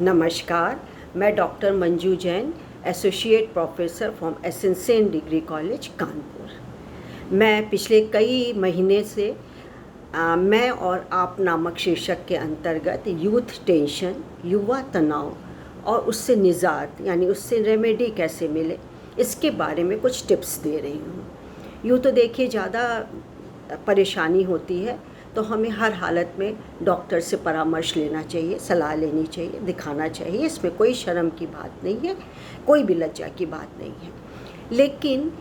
नमस्कार, मैं doctor Manju Jain, associate professor from essential degree college Kanpur. मैं पिछले कई महीने से मैं और आप नामक शीर्षक के अंतर्गत यूथ टेंशन, युवा तनाव और उससे निजात यानी उससे रेमेडी कैसे मिले, इसके बारे में कुछ टिप्स दे रही हूँ। यूँ तो देखिए ज़्यादा परेशानी होती है तो हमें हर हालत में डॉक्टर से परामर्श लेना चाहिए, सलाह लेनी चाहिए, दिखाना चाहिए। इसमें कोई शर्म की बात नहीं है, कोई भी लज्जा की बात नहीं है। लेकिन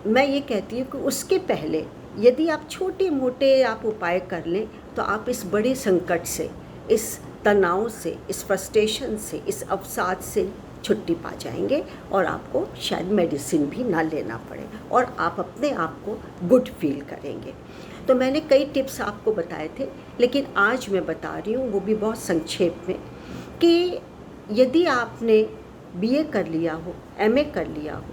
मैं ये कहती हूँ कि उसके पहले यदि आप छोटे मोटे आप उपाय कर लें तो आप इस बड़े संकट से, इस तनाव से, इस फ्रस्ट्रेशन से, इस अवसाद से छुट्टी पा जाएंगे और आपको शायद मेडिसिन भी ना लेना पड़े और आप अपने आप को गुड फील करेंगे। तो मैंने कई टिप्स आपको बताए थे, लेकिन आज मैं बता रही हूँ वो भी बहुत संक्षेप में कि यदि आपने बीए कर लिया हो, एमए कर लिया हो,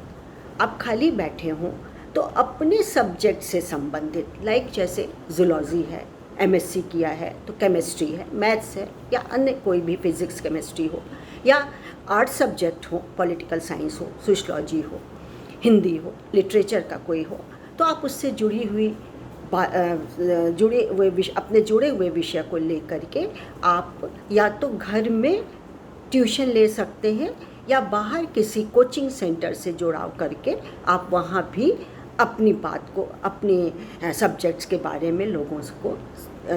आप खाली बैठे हों तो अपने सब्जेक्ट से संबंधित लाइक जैसे जूलॉजी है, एमएससी किया है तो केमिस्ट्री है, मैथ्स है या अन्य कोई भी फिज़िक्स केमिस्ट्री हो या आर्ट सब्जेक्ट हो, पॉलिटिकल साइंस हो, सोशलॉजी हो, हिंदी हो, लिटरेचर का कोई हो, तो आप उससे जुड़ी हुई अपने जुड़े हुए विषय को लेकर के आप या तो घर में ट्यूशन ले सकते हैं या बाहर किसी कोचिंग सेंटर से जुड़ाव करके आप वहाँ भी अपनी बात को, अपने सब्जेक्ट्स के बारे में लोगों को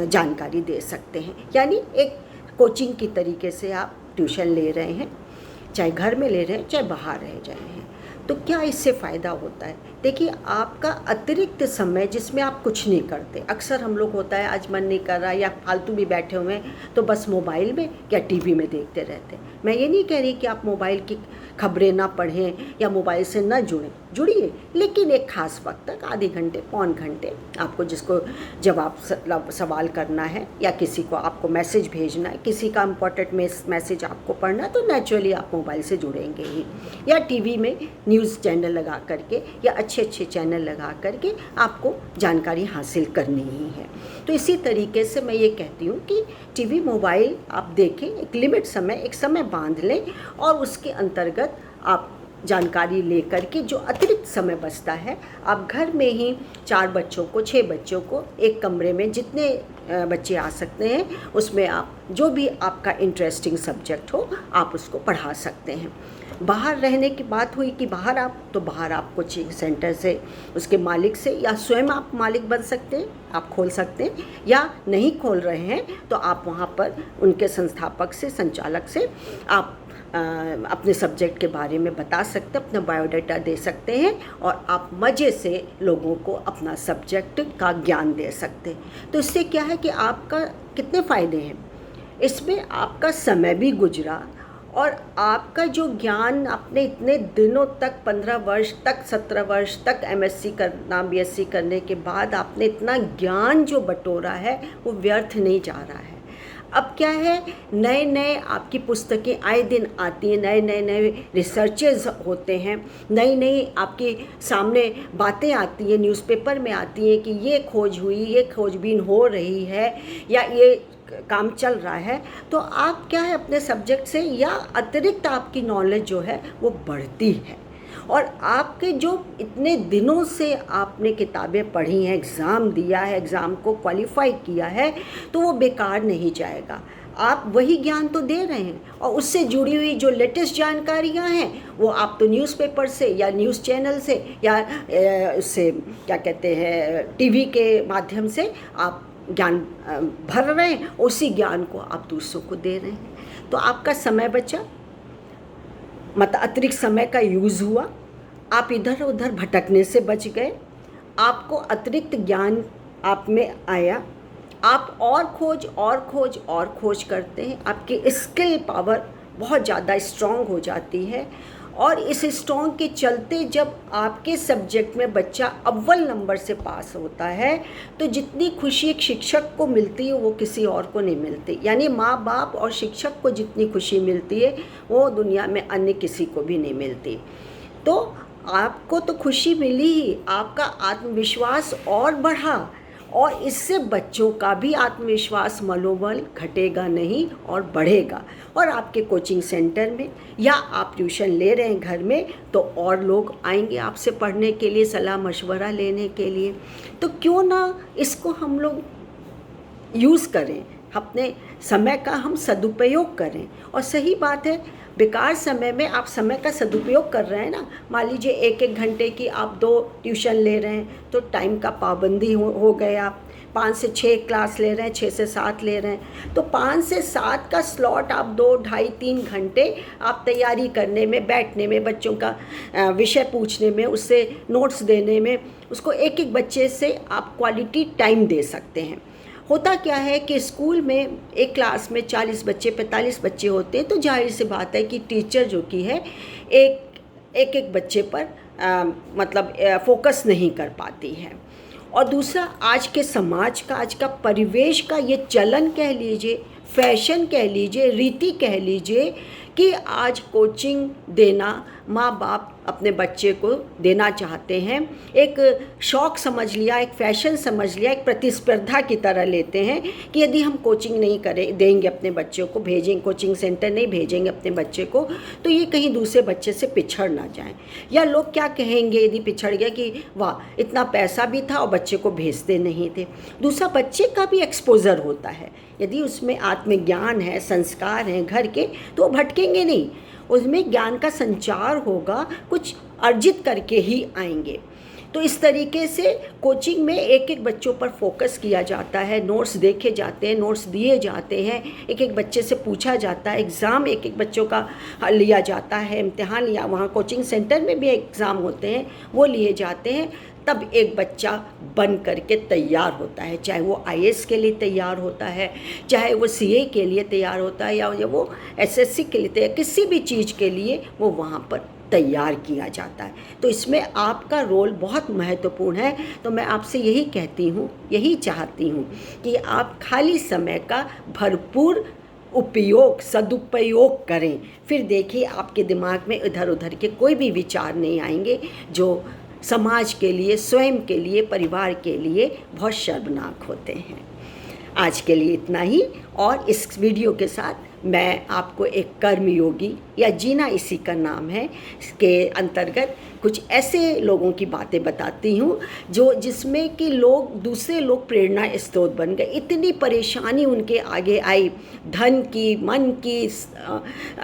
जानकारी दे सकते हैं। यानी एक कोचिंग की तरीके से आप ट्यूशन ले रहे हैं, चाहे घर में ले रहे हैं चाहे बाहर रह जाए हैं। तो क्या इससे फ़ायदा होता है? देखिए, आपका अतिरिक्त समय जिसमें आप कुछ नहीं करते, अक्सर हम लोग होता है आज मन नहीं कर रहा या फालतू भी बैठे हुए हैं तो बस मोबाइल में या टीवी में देखते रहते हैं। मैं ये नहीं कह रही कि आप मोबाइल की खबरें ना पढ़ें या मोबाइल से ना जुड़िए, लेकिन एक ख़ास वक्त तक आधे घंटे, पौन घंटे आपको जिसको जवाब सवाल करना है या किसी को आपको मैसेज भेजना है, किसी का इम्पोर्टेंट मैसेज आपको पढ़ना है, तो नेचुरली आप मोबाइल से जुड़ेंगे ही। या टीवी में न्यूज़ चैनल लगा करके या अच्छे अच्छे चैनल लगा करके आपको जानकारी हासिल करनी ही है। तो इसी तरीके से मैं ये कहती हूँ कि टीवी, मोबाइल आप देखें, एक लिमिट समय, एक समय बांध लें और उसके अंतर्गत आप जानकारी लेकर के जो अतिरिक्त समय बचता है आप घर में ही 4 बच्चों को, 6 बच्चों को एक कमरे में जितने बच्चे आ सकते हैं उसमें आप जो भी आपका इंटरेस्टिंग सब्जेक्ट हो आप उसको पढ़ा सकते हैं। बाहर रहने की बात हुई कि बाहर आप कोचिंग सेंटर से, उसके मालिक से या स्वयं आप मालिक बन सकते हैं, आप खोल सकते हैं, या नहीं खोल रहे हैं तो आप वहाँ पर उनके संस्थापक से, संचालक से आप अपने सब्जेक्ट के बारे में बता सकते हैं, अपना बायोडाटा दे सकते हैं और आप मज़े से लोगों को अपना सब्जेक्ट का ज्ञान दे सकते हैं। तो इससे क्या है कि आपका कितने फ़ायदे हैं, इसमें आपका समय भी गुजरा और आपका जो ज्ञान आपने इतने दिनों तक, 15 वर्ष तक, 17 वर्ष तक एमएससी करना, बीएससी करने के बाद आपने इतना ज्ञान जो बटोरा है वो व्यर्थ नहीं जा रहा है। अब क्या है, नए नए आपकी पुस्तकें आए दिन आती हैं, नए रिसर्चेस होते हैं, नई आपके सामने बातें आती हैं, न्यूज़पेपर में आती हैं कि ये खोज हुई, ये खोजबीन हो रही है या ये काम चल रहा है। तो आप क्या है, अपने सब्जेक्ट से या अतिरिक्त आपकी नॉलेज जो है वो बढ़ती है और आपके जो इतने दिनों से आपने किताबें पढ़ी हैं, एग्ज़ाम दिया है, एग्ज़ाम को क्वालिफाई किया है, तो वो बेकार नहीं जाएगा। आप वही ज्ञान तो दे रहे हैं और उससे जुड़ी हुई जो लेटेस्ट जानकारियां हैं वो आप तो न्यूज़पेपर से या न्यूज़ चैनल से या उससे क्या कहते हैं, टीवी के माध्यम से आप ज्ञान भर रहे हैं, उसी ज्ञान को आप दूसरों को दे रहे हैं। तो आपका समय बचा, मतलब अतिरिक्त समय का यूज़ हुआ, आप इधर उधर भटकने से बच गए, आपको अतिरिक्त ज्ञान आप में आया, आप और खोज करते हैं, आपकी स्किल पावर बहुत ज़्यादा स्ट्रॉन्ग हो जाती है और इस स्ट्रॉन्ग के चलते जब आपके सब्जेक्ट में बच्चा अव्वल नंबर से पास होता है तो जितनी खुशी एक शिक्षक को मिलती है वो किसी और को नहीं मिलती। यानी माँ बाप और शिक्षक को जितनी खुशी मिलती है वो दुनिया में अन्य किसी को भी नहीं मिलती। तो आपको तो खुशी मिली ही, आपका आत्मविश्वास और बढ़ा और इससे बच्चों का भी आत्मविश्वास मनोबल घटेगा नहीं और बढ़ेगा। और आपके कोचिंग सेंटर में या आप ट्यूशन ले रहे हैं घर में, तो और लोग आएंगे आपसे पढ़ने के लिए, सलाह मशवरा लेने के लिए। तो क्यों ना इसको हम लोग यूज़ करें, अपने समय का हम सदुपयोग करें। और सही बात है, बेकार समय में आप समय का सदुपयोग कर रहे हैं ना। मान लीजिए 1-1 घंटे की आप 2 ट्यूशन ले रहे हैं, तो टाइम का पाबंदी हो गया। 5 से 6 क्लास ले रहे हैं, 6 से 7 ले रहे हैं, तो 5 से 7 का स्लॉट आप 2, ढाई, 3 घंटे आप तैयारी करने में, बैठने में, बच्चों का विषय पूछने में, उससे नोट्स देने में, उसको एक एक बच्चे से आप क्वालिटी टाइम दे सकते हैं। होता क्या है कि स्कूल में एक क्लास में 40 बच्चे, 45 बच्चे होते हैं, तो जाहिर सी बात है कि टीचर जो की है एक बच्चे पर मतलब फोकस नहीं कर पाती है। और दूसरा, आज के समाज का, आज का परिवेश का ये चलन कह लीजिए, फैशन कह लीजिए, रीति कह लीजिए, कि आज कोचिंग देना माँ बाप अपने बच्चे को देना चाहते हैं। एक शौक़ समझ लिया, एक फ़ैशन समझ लिया, एक प्रतिस्पर्धा की तरह लेते हैं कि यदि हम कोचिंग नहीं देंगे अपने बच्चों को, भेजेंगे कोचिंग सेंटर नहीं भेजेंगे अपने बच्चे को, तो ये कहीं दूसरे बच्चे से पिछड़ ना जाए। या लोग क्या कहेंगे यदि पिछड़ गया, कि वाह इतना पैसा भी था और बच्चे को भेजते नहीं थे। दूसरा, बच्चे का भी एक्सपोज़र होता है, यदि उसमें आत्मज्ञान है, संस्कार हैं घर के, तो भटकेंगे नहीं, उसमें ज्ञान का संचार होगा, कुछ अर्जित करके ही आएंगे। तो इस तरीके से कोचिंग में एक एक बच्चों पर फोकस किया जाता है, नोट्स देखे जाते हैं, नोट्स दिए जाते हैं, एक एक बच्चे से पूछा जाता है, एग्ज़ाम एक एक बच्चों का लिया जाता है, इम्तिहान लिया, वहाँ कोचिंग सेंटर में भी एग्ज़ाम होते हैं, वो लिए जाते हैं। तब एक बच्चा बन करके तैयार होता है, चाहे वो आईएएस के लिए तैयार होता है, चाहे वो सीए के लिए तैयार होता है, या वो एसएससी के लिए तैयार, किसी भी चीज़ के लिए वो वहाँ पर तैयार किया जाता है। तो इसमें आपका रोल बहुत महत्वपूर्ण है। तो मैं आपसे यही कहती हूँ, यही चाहती हूँ कि आप खाली समय का भरपूर उपयोग, सदुपयोग करें। फिर देखिए आपके दिमाग में इधर उधर के कोई भी विचार नहीं आएंगे जो समाज के लिए, स्वयं के लिए, परिवार के लिए बहुत शर्मनाक होते हैं। आज के लिए इतना ही। और इस वीडियो के साथ मैं आपको एक कर्मयोगी या जीना इसी का नाम है के अंतर्गत कुछ ऐसे लोगों की बातें बताती हूँ जिसमें कि दूसरे लोग प्रेरणा स्रोत बन गए। इतनी परेशानी उनके आगे आई, धन की, मन की,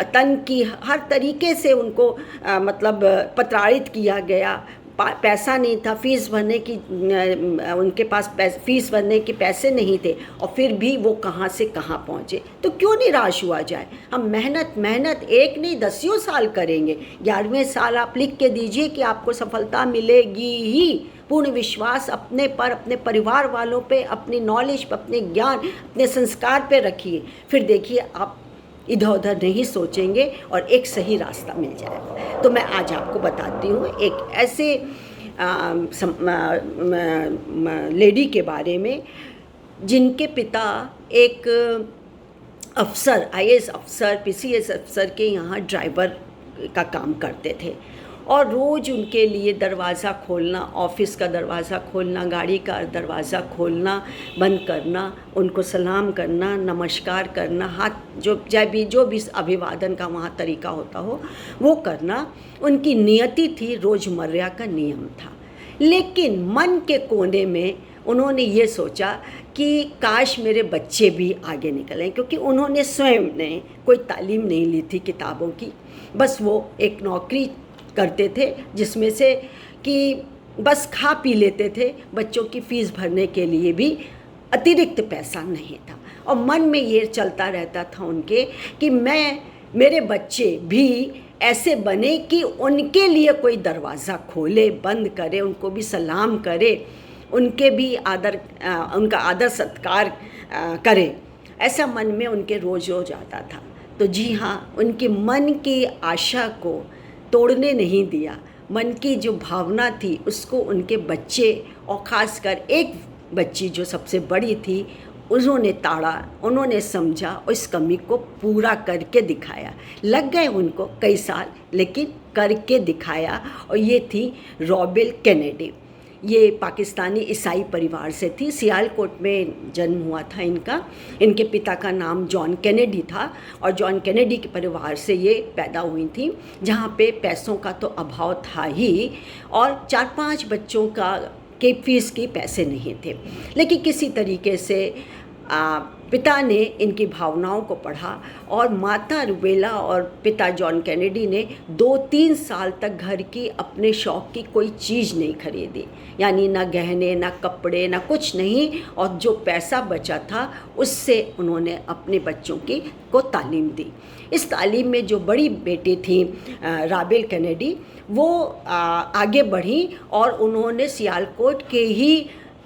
तन की, हर तरीके से उनको मतलब प्रताड़ित किया गया। पैसा नहीं था, फीस भरने की, उनके पास फीस भरने के पैसे नहीं थे, और फिर भी वो कहाँ से कहाँ पहुँचे। तो क्यों निराश हुआ जाए। हम मेहनत एक नहीं 10 साल करेंगे। 11वें साल आप लिख के दीजिए कि आपको सफलता मिलेगी ही। पूर्ण विश्वास अपने पर, अपने परिवार वालों पे, अपनी नॉलेज पे, अपने ज्ञान, अपने संस्कार पे रखिए। फिर देखिए आप इधर उधर नहीं सोचेंगे और एक सही रास्ता मिल जाएगा। तो मैं आज आपको बताती हूँ एक ऐसे लेडी के बारे में जिनके पिता एक अफसर, आईएएस अफसर, पीसीएस अफसर के यहाँ ड्राइवर का काम करते थे, और रोज़ उनके लिए दरवाज़ा खोलना, ऑफिस का दरवाज़ा खोलना, गाड़ी का दरवाज़ा खोलना, बंद करना, उनको सलाम करना, नमस्कार करना, हाथ जो भी अभिवादन का वहाँ तरीका होता हो वो करना उनकी नियति थी, रोज़मर्रा का नियम था। लेकिन मन के कोने में उन्होंने ये सोचा कि काश मेरे बच्चे भी आगे निकलें, क्योंकि उन्होंने स्वयं ने कोई तालीम नहीं ली थी किताबों की। बस वो एक नौकरी करते थे जिसमें से कि बस खा पी लेते थे, बच्चों की फ़ीस भरने के लिए भी अतिरिक्त पैसा नहीं था। और मन में ये चलता रहता था उनके कि मेरे बच्चे भी ऐसे बने कि उनके लिए कोई दरवाज़ा खोले, बंद करे, उनको भी सलाम करे, उनके भी उनका आदर सत्कार करे। ऐसा मन में उनके रोज़ आता था। तो जी हाँ, उनके मन की आशा को तोड़ने नहीं दिया। मन की जो भावना थी उसको उनके बच्चे, और ख़ासकर एक बच्ची जो सबसे बड़ी थी, उन्होंने ताड़ा, उन्होंने समझा और इस कमी को पूरा करके दिखाया। लग गए उनको कई साल, लेकिन करके दिखाया। और ये थी रॉबेल केनेडी। ये पाकिस्तानी ईसाई परिवार से थी। सियालकोट में जन्म हुआ था इनका। इनके पिता का नाम जॉन केनेडी था और जॉन केनेडी के परिवार से ये पैदा हुई थी, जहाँ पे पैसों का तो अभाव था ही और 4-5 बच्चों के फीस की पैसे नहीं थे। लेकिन किसी तरीके से पिता ने इनकी भावनाओं को पढ़ा और माता रुबेला और पिता जॉन केनेडी ने 2-3 साल तक घर की अपने शौक़ की कोई चीज़ नहीं खरीदी, यानी ना गहने, ना कपड़े, ना कुछ नहीं। और जो पैसा बचा था उससे उन्होंने अपने बच्चों को तालीम दी। इस तालीम में जो बड़ी बेटी थी राबेल केनेडी, वो आगे बढ़ी और उन्होंने सियालकोट के ही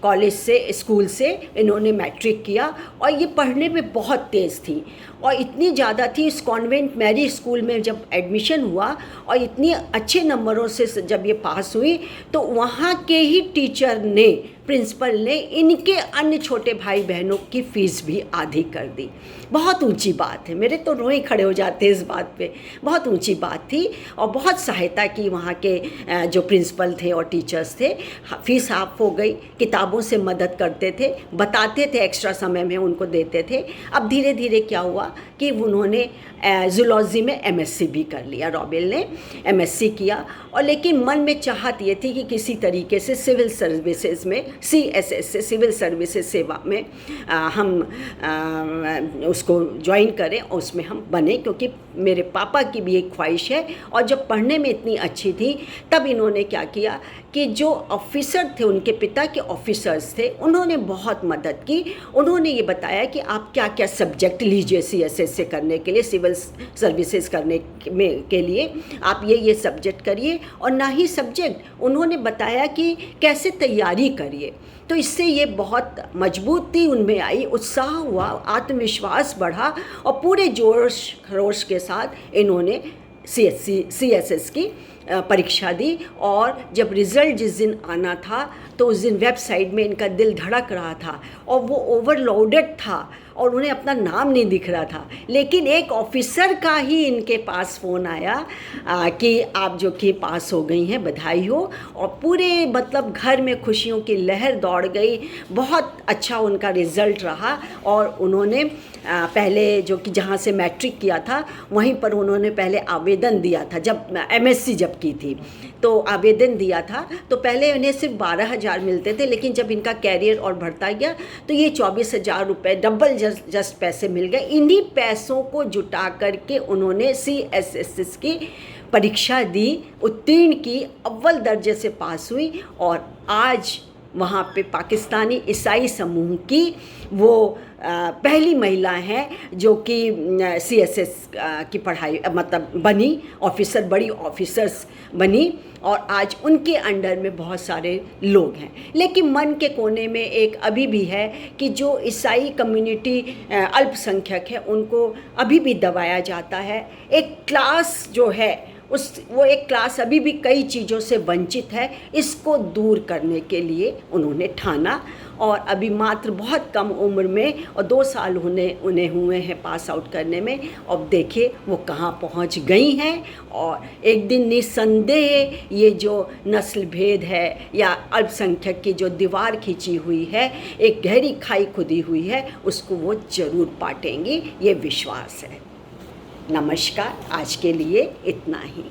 कॉलेज से, स्कूल से इन्होंने मैट्रिक किया और ये पढ़ने में बहुत तेज़ थी और इतनी ज़्यादा थी। इस कॉन्वेंट मैरी स्कूल में जब एडमिशन हुआ और इतनी अच्छे नंबरों से जब ये पास हुई तो वहाँ के ही टीचर ने, प्रिंसिपल ने इनके अन्य छोटे भाई बहनों की फ़ीस भी आधी कर दी। बहुत ऊंची बात है, मेरे तो रोए खड़े हो जाते इस बात पे। बहुत ऊंची बात थी और बहुत सहायता की वहाँ के जो प्रिंसिपल थे और टीचर्स थे। फ़ीस हाफ हो गई, किताबों से मदद करते थे, बताते थे, एक्स्ट्रा समय में उनको देते थे। अब धीरे धीरे क्या हुआ कि उन्होंने जूलॉजी में एमएससी भी कर लिया। रॉबेल ने एमएससी किया और लेकिन मन में चाहत ये थी कि किसी तरीके से सिविल सर्विसेज में, सीएसएस से, सिविल सर्विसेज सेवा में हम उसको ज्वाइन करें और उसमें हम बने, क्योंकि मेरे पापा की भी एक ख्वाहिश है। और जब पढ़ने में इतनी अच्छी थी तब इन्होंने क्या किया कि जो ऑफिसर थे, उनके पिता के ऑफिसर्स थे, उन्होंने बहुत मदद की। उन्होंने ये बताया कि आप क्या क्या सब्जेक्ट लीजिए सीएसएस से करने के लिए, सिविल सर्विसेज करने के लिए आप ये सब्जेक्ट करिए। और ना ही सब्जेक्ट, उन्होंने बताया कि कैसे तैयारी करिए। तो इससे ये बहुत मजबूती उनमें आई, उत्साह हुआ, आत्मविश्वास बढ़ा और पूरे जोश खरोश के साथ इन्होंने सीएसएस की परीक्षा दी। और जब रिज़ल्ट जिस दिन आना था तो उस दिन वेबसाइट में इनका दिल धड़क रहा था और वो ओवरलोडेड था और उन्हें अपना नाम नहीं दिख रहा था। लेकिन एक ऑफिसर का ही इनके पास फ़ोन आया कि आप जो कि पास हो गई हैं, बधाई हो। और पूरे मतलब घर में खुशियों की लहर दौड़ गई। बहुत अच्छा उनका रिज़ल्ट रहा और उन्होंने पहले जो कि जहाँ से मैट्रिक किया था वहीं पर उन्होंने पहले आवेदन दिया था। जब एमएससी जब की थी तो आवेदन दिया था तो पहले उन्हें सिर्फ 12,000 मिलते थे, लेकिन जब इनका कैरियर और बढ़ता गया तो ये 24,000 रुपये, डबल जस्ट पैसे मिल गए। इन्हीं पैसों को जुटा करके उन्होंने सीएसएस की परीक्षा दी, उत्तीर्ण की, अव्वल दर्जे से पास हुई और आज वहाँ पे पाकिस्तानी ईसाई समूह की वो पहली महिला हैं जो कि सीएसएस की पढ़ाई मतलब बनी, ऑफिसर, बड़ी ऑफिसर्स बनी और आज उनके अंडर में बहुत सारे लोग हैं। लेकिन मन के कोने में एक अभी भी है कि जो ईसाई कम्युनिटी अल्पसंख्यक है उनको अभी भी दबाया जाता है। एक क्लास जो है वो एक क्लास अभी भी कई चीज़ों से वंचित है। इसको दूर करने के लिए उन्होंने ठाना और अभी मात्र बहुत कम उम्र में और 2 साल उन्हें हुए हैं पास आउट करने में। अब देखिए वो कहाँ पहुँच गई हैं और एक दिन निस्संदेह ये जो नस्ल भेद है या अल्पसंख्यक की जो दीवार खींची हुई है, एक गहरी खाई खुदी हुई है, उसको वो ज़रूर पाटेंगी, ये विश्वास है। नमस्कार, आज के लिए इतना ही।